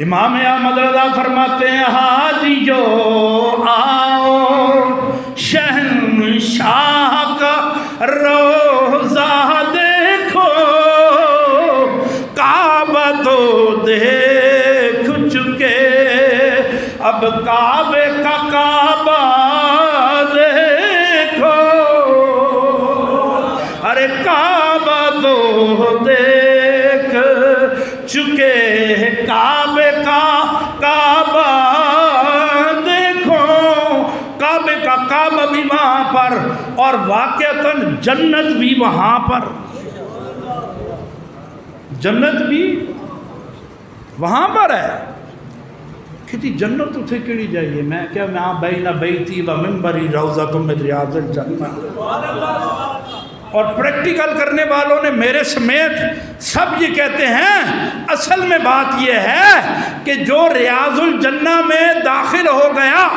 امام احمد رضا فرماتے ہیں حاجیو آؤ شہنشاہ کا روزہ دیکھو، کعبہ تو دیکھ چکے اب کعبے کا کعبہ دیکھو، ارے کعبہ تو دیکھ چکے کعبے کا کعبہ دیکھو، کعبے کا کعبہ بھی وہاں پر اور واقعتاً جنت بھی وہاں پر، جنت بھی وہاں پر ہے کہ جی جنت اتھے کیڑی جائیے، میں کیا میں بین بیتی و منبری روضۃ من ریاض الجنہ، اور پریکٹیکل کرنے والوں نے میرے سمیت سب یہ کہتے ہیں اصل میں بات یہ ہے کہ جو ریاض الجنہ میں داخل ہو گیا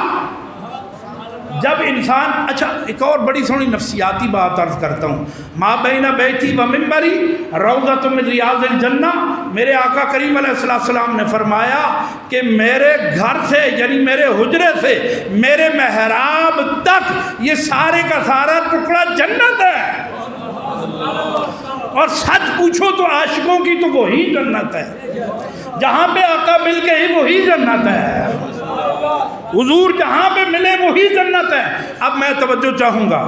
جب انسان، اچھا ایک اور بڑی سونی نفسیاتی بات عرض کرتا ہوں، ما بین بیتی و منبری روضۃ من ریاض الجنہ، میرے آقا کریم علیہ السلام نے فرمایا کہ میرے گھر سے یعنی میرے حجرے سے میرے محراب تک یہ سارے کا سارا ٹکڑا جنت ہے، اور سچ پوچھو تو عاشقوں کی تو وہی جنت ہے، جہاں پہ آقا مل گئے وہی جنت ہے، حضور جہاں پہ ملے وہی جنت ہے۔ اب میں توجہ چاہوں گا،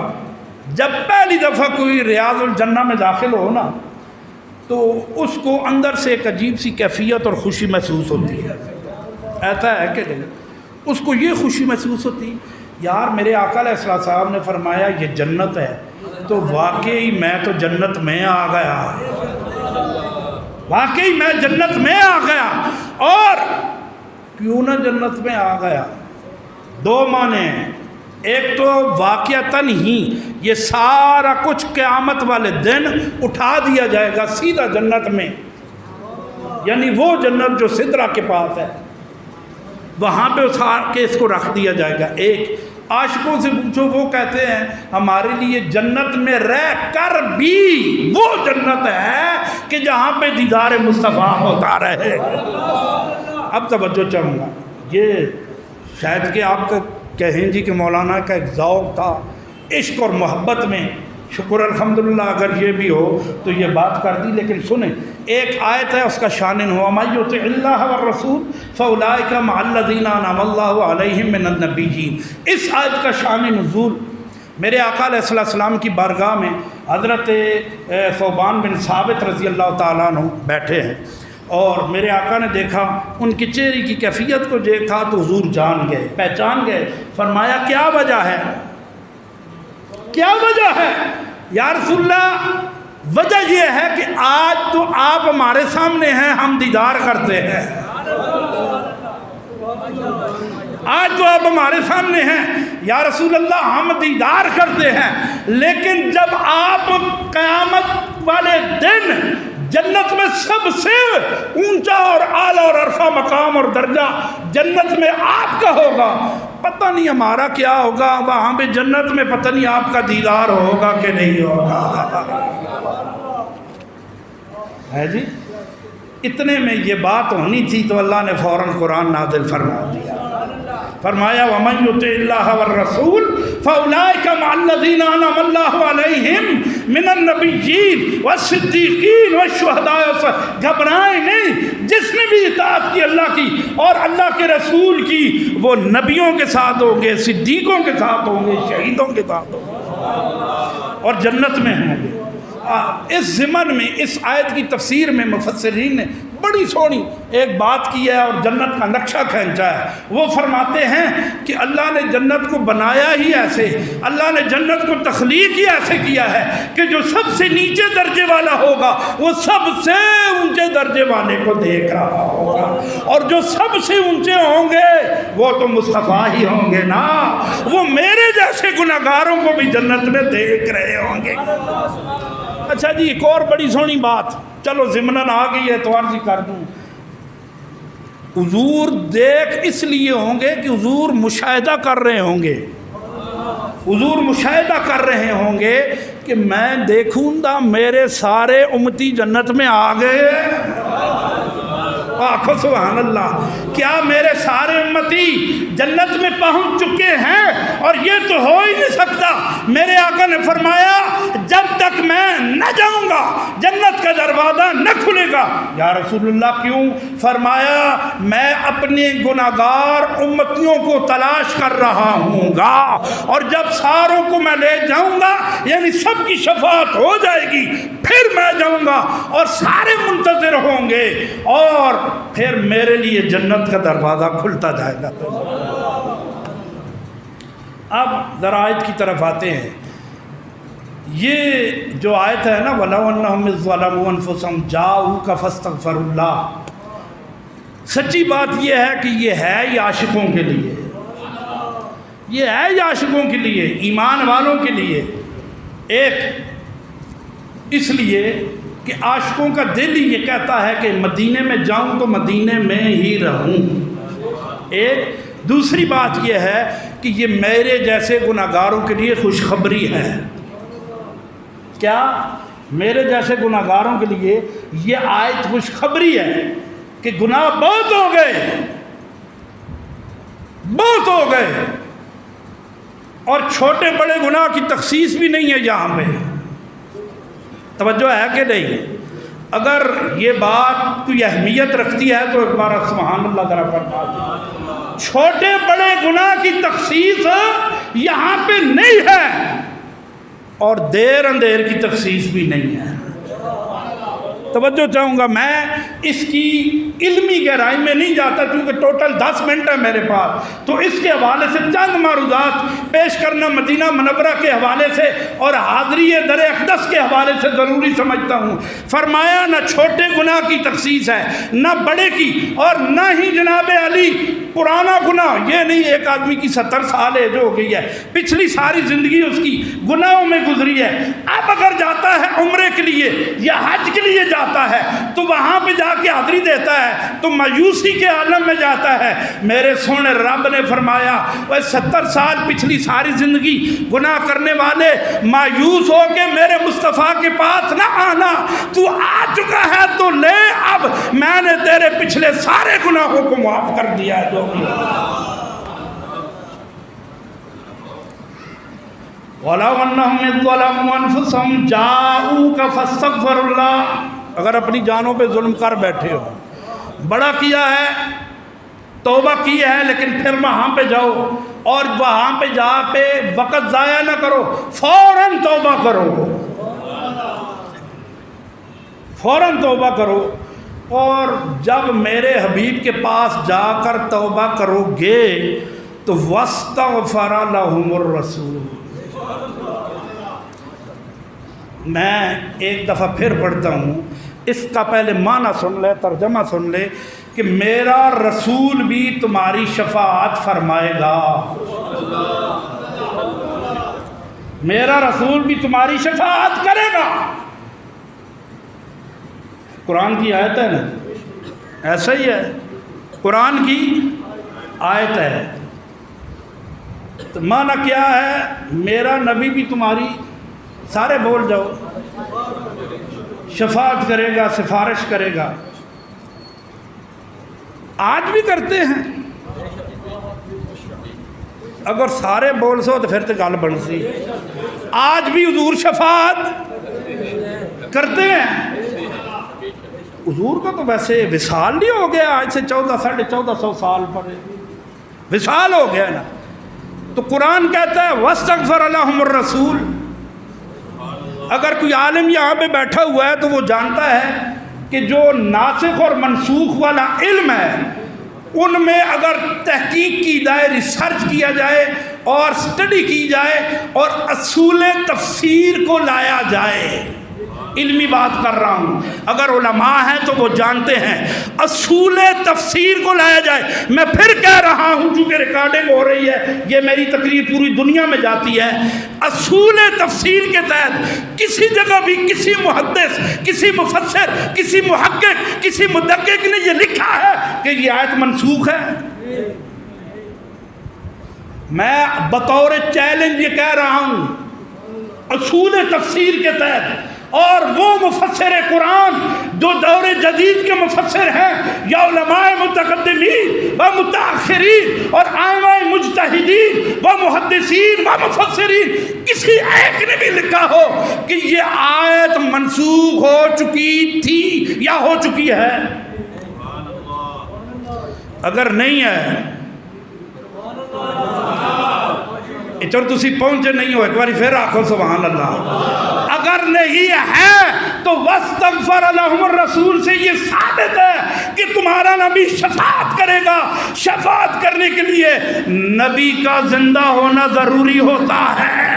جب پہلی دفعہ کوئی ریاض الجنہ میں داخل ہو نا تو اس کو اندر سے ایک عجیب سی کیفیت اور خوشی محسوس ہوتی ہے، ایسا ہے کہ نہیں؟ اس کو یہ خوشی محسوس ہوتی یار میرے آقا علیہ السلام نے فرمایا یہ جنت ہے، تو واقعی میں تو جنت میں آ گیا، واقعی میں جنت میں آ گیا۔ اور کیوں نہ جنت میں آ گیا؟ دو معنی ہیں، ایک تو واقعتاً ہی یہ سارا کچھ قیامت والے دن اٹھا دیا جائے گا سیدھا جنت میں، یعنی وہ جنت جو سدرہ کے پاس ہے وہاں پہ اٹھا کے اس کو رکھ دیا جائے گا۔ ایک عاشقوں سے پوچھو، وہ کہتے ہیں ہمارے لیے جنت میں رہ کر بھی وہ جنت ہے کہ جہاں پہ دیدار مصطفیٰ ہوتا رہے۔ اب توجہ چاہوں گا، یہ شاید کہ آپ کا کہیں جی کہ مولانا کا ایک ذوق تھا عشق اور محبت میں، شکر الحمدللہ اگر یہ بھی ہو تو یہ بات کر دی، لیکن سنیں ایک آیت ہے اس کا شان ہوا مَن یُطِعِ اللَّهَ وَالرَّسُولَ فَأُولَٰئِکَ مَعَ الَّذِینَ أَنْعَمَ اللَّهُ عَلَیْہِم مِّنَ النَّبِیِّینَ۔ اس آیت کا شان نزول میرے آقا علیہ السلام کی بارگاہ میں حضرت ثوبان بن ثابت رضی اللہ تعالیٰ عنہ بیٹھے ہیں، اور میرے آقا نے دیکھا ان کی چہرے کی کیفیت کو دیکھا تو حضور جان گئے، پہچان گئے، فرمایا کیا وجہ ہے؟ کیا وجہ ہے یا رسول اللہ؟ وجہ یہ ہے کہ آج تو آپ ہمارے سامنے ہیں، ہم دیدار کرتے ہیں، آج تو آپ ہمارے سامنے ہیں یا رسول اللہ ہم دیدار کرتے ہیں، لیکن جب آپ قیامت والے دن جنت میں سب سے اونچا اور اعلیٰ اور عرفہ مقام اور درجہ جنت میں آپ کا ہوگا، پتہ نہیں ہمارا کیا ہوگا وہاں پہ جنت میں، پتہ نہیں آپ کا دیدار ہوگا کہ نہیں ہوگا، ہے جی؟ اتنے میں یہ بات ہونی تھی تو اللہ نے فوراً قرآن نازل فرما دیا، فرمایا وَمَن یُطِعِ اللَّهَ وَالرَّسُولَ فَأُولَٰئِکَ مَعَ الَّذِینَ أَنْعَمَ اللَّهُ عَلَیْہِم مِّنَ النَّبِیِّینَ وَالصِّدِّیقِینَ وَالشُّہَدَاءِ۔ گھبرائیں نہیں، جس نے بھی اطاعت کی اللہ کی اور اللہ کے رسول کی وہ نبیوں کے ساتھ ہوں گے، صدیقوں کے ساتھ ہوں گے، شہیدوں کے ساتھ ہوں گے اور جنت میں ہوں گے۔ اس ضمن میں اس آیت کی تفسیر میں مفسرین نے بڑی سونی ایک بات کی ہے اور جنت کا نقشہ کھینچا ہے۔ وہ فرماتے ہیں کہ اللہ نے جنت کو بنایا ہی ایسے، اللہ نے جنت کو تخلیق ہی ایسے کیا ہے کہ جو سب سے نیچے درجے والا ہوگا وہ سب سے اونچے درجے والے کو دیکھ رہا ہوگا، اور جو سب سے اونچے ہوں گے وہ تو مصطفیٰ ہی ہوں گے نا، وہ میرے جیسے گناہگاروں کو بھی جنت میں دیکھ رہے ہوں گے۔ اچھا جی ایک اور بڑی سونی بات، چلو ضمناً آ گئی ہے تو عرض ہی کر دوں، حضور دیکھ اس لیے ہوں گے کہ حضور مشاہدہ کر رہے ہوں گے، حضور مشاہدہ کر رہے ہوں گے کہ میں دیکھوں گا میرے سارے امتی جنت میں آ گئے، آخو سبحان اللہ. کیا میرے سارے امتی جنت میں پہنچ چکے ہیں؟ اور یہ تو ہو ہی نہیں سکتا. میرے آقا نے فرمایا جب تک میں نہ جاؤں گا جنت کا دروازہ نہ کھلے گا. یا رسول اللہ کیوں؟ فرمایا میں اپنے گناہگار امتیوں کو تلاش کر رہا ہوں گا، اور جب ساروں کو میں لے جاؤں گا یعنی سب کی شفاعت ہو جائے گی، پھر میں جاؤں گا اور سارے منتظر ہوں گے، اور پھر میرے لیے جنت کا دروازہ کھلتا جائے گا. اب ذرا آیت کی طرف آتے ہیں. یہ جو آیت ہے نا وَلَوْ أَنَّهُمْ إِذْ ظَلَمُوا أَنفُسَهُمْ جَاءُوكَ فَاسْتَغْفَرُوا اللَّهَ، سچی بات یہ ہے کہ یہ ہے ہی عاشقوں کے لیے، یہ ہے ہی عاشقوں کے لیے، ایمان والوں کے لیے. ایک اس لیے کہ عاشقوں کا دل ہی یہ کہتا ہے کہ مدینے میں جاؤں تو مدینے میں ہی رہوں. ایک دوسری بات یہ ہے کہ یہ میرے جیسے گناہگاروں کے لیے خوشخبری ہے. کیا؟ میرے جیسے گناہگاروں کے لیے یہ آیت خوشخبری ہے کہ گناہ بہت ہو گئے، بہت ہو گئے، اور چھوٹے بڑے گناہ کی تخصیص بھی نہیں ہے یہاں پہ. توجہ ہے کہ نہیں؟ اگر یہ بات کوئی اہمیت رکھتی ہے تو ایک بار سبحان اللہ ذرا فرما دیں. چھوٹے بڑے گناہ کی تخصیص یہاں پہ نہیں ہے، اور دیر اندیر کی تخصیص بھی نہیں ہے. توجہ چاہوں گا. میں اس کی علمی گہرائی میں نہیں جاتا کیونکہ ٹوٹل 10 منٹ ہے میرے پاس، تو اس کے حوالے سے چند معروضات پیش کرنا مدینہ منورہ کے حوالے سے اور حاضری در اقدس کے حوالے سے ضروری سمجھتا ہوں. فرمایا نہ چھوٹے گناہ کی تخصیص ہے نہ بڑے کی، اور نہ ہی جناب علی پرانا گناہ. یہ نہیں ایک آدمی کی 70 سال ایج ہو گئی ہے، پچھلی ساری زندگی اس کی گناہوں میں گزری ہے. اب اگر جاتا ہے عمرے کے لیے یا حج کے لیے جاتا ہے تو وہاں پہ جا کے حاضری دیتا ہے تو مایوسی کے عالم میں جاتا ہے. میرے سونے رب نے فرمایا وہ 70 سال پچھلی ساری زندگی گناہ کرنے والے مایوس ہو کے میرے مصطفیٰ کے پاس نہ آنا، تو آ چکا ہے تو لے، اب میں نے تیرے پچھلے سارے گناہوں کو معاف کر دیا ہے. جو وَلَوْ أَنَّهُمْ إِذْ ظَلَمُوا أَنفُسَهُمْ جَاءُوكَ فَاسْتَغْفَرُوا اللَّهَ. اگر اپنی جانوں پہ ظلم کر بیٹھے ہو، بڑا کیا ہے، توبہ کی ہے، لیکن پھر وہاں پہ جاؤ اور وہاں پہ جا کے وقت ضائع نہ کرو، فوراً توبہ کرو، فوراً توبہ کرو. اور جب میرے حبیب کے پاس جا کر توبہ کرو گے تو وَاسْتَغْفَرَ لَهُمُ الرَّسُولُ. میں ایک دفعہ پھر پڑھتا ہوں، اس کا پہلے معنی سن لے، ترجمہ سن لے کہ میرا رسول بھی تمہاری شفاعت فرمائے گا. میرا رسول بھی تمہاری شفاعت کرے گا. قرآن کی آیت ہے نا، ایسا ہی ہے، قرآن کی آیت ہے. تو معنی کیا ہے؟ میرا نبی بھی تمہاری، سارے بول جاؤ، شفاعت کرے گا، سفارش کرے گا. آج بھی کرتے ہیں. اگر سارے بول سو تو پھر تو گل بن سی. آج بھی حضور شفاعت کرتے ہیں. حضور کا تو ویسے وصال نہیں ہو گیا، آج سے 1400 سال پہلے وصال ہو گیا نا. تو قرآن کہتا ہے وَاسْتَغْفَرَ لَهُمُ الرَّسُولُ. اگر کوئی عالم یہاں پہ بیٹھا ہوا ہے تو وہ جانتا ہے کہ جو ناسخ اور منسوخ والا علم ہے ان میں اگر تحقیق کی جائے، ریسرچ کیا جائے اور سٹڈی کی جائے اور اصول تفسیر کو لایا جائے، علمی بات کر رہا ہوں، اگر علماء ہیں تو وہ جانتے ہیں اصول تفسیر کو لایا جائے. میں پھر کہہ رہا ہوں چونکہ ریکارڈنگ ہو رہی ہے، یہ میری تقریر پوری دنیا میں جاتی ہے. اصول تفسیر کے تحت کسی جگہ بھی کسی محدث، کسی مفسر، کسی محقق، کسی مدقق نے یہ لکھا ہے کہ یہ آیت منسوخ ہے. میں بطور چیلنج یہ کہہ رہا ہوں، اصول تفسیر کے تحت اور وہ مفسر قرآن جو دور جدید کے مفسر ہیں یا علماء متقدمین و متاخرین اور ائمہ مجتہدین و محدثین و مفسرین کسی ایک نے بھی لکھا ہو کہ یہ آیت منسوخ ہو چکی تھی یا ہو چکی ہے؟ اگر نہیں ہے اتر تسی پہنچے نہیں ہو، ایک باری پھر آکھو سبحان اللہ۔ اگر نہیں ہے تو وَاسْتَغْفَرَ لَهُمُ الرَّسُولُ سے یہ ثابت ہے کہ تمہارا نبی شفاعت کرے گا۔ شفاعت کرنے کے لیے نبی کا زندہ ہونا ضروری ہوتا ہے۔